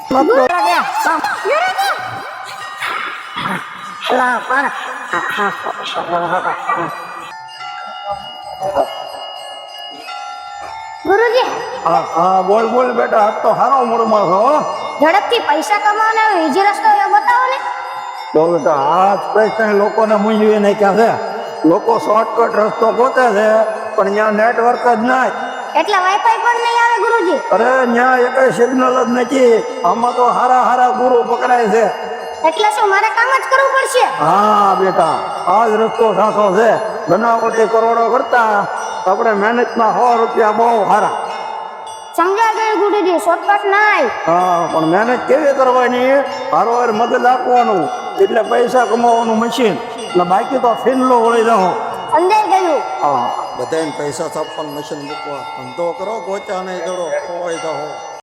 ગુરુજી હા હા બોલ બોલ બેટા આજ તો હારો મૂડમાં છો હો. ઝડપથી પૈસા કમાવાનો ઈજી રસ્તો એ બતાવો ને. તો બેટા આજ કઈ લોકોને મૂંઝવી નાખ્યા છે. લોકો શોર્ટકટ રસ્તો ગોતે છે પણ ત્યાં નેટવર્ક જ નહીં. એટલે વાઈફાઈ પણ નહીં આવે ગુરુજી. અરે ત્યાં એક સિગ્નલ જ નથી. આમાં તો હારા હારા ગુરુ પકડાય છે. એટલે શું મારે કામ જ કરવું પડશે? હા બેટા આ જ રસ્તો સાચો છે. બનાવટી કરોડો કરતા આપણે મહેનતમાં 100 રૂપિયા બહુ હારા. સમજા ગયું ગુરુજી, શોર્ટકટ નહીં. હા પણ મહેનત કેવી કરવાની? હારોહાર મગજ આપવાનું એટલે પૈસા કમાવાનું મશીન. એટલે બાકી તો ફીનલો વળી જાઓ. સમજાઈ ગયું. હા બધાને પૈસા છાપવાનું મશીન મૂકવા ધંધો કરો, ગોચા નહીં જડો ખોવાઈ જાઓ.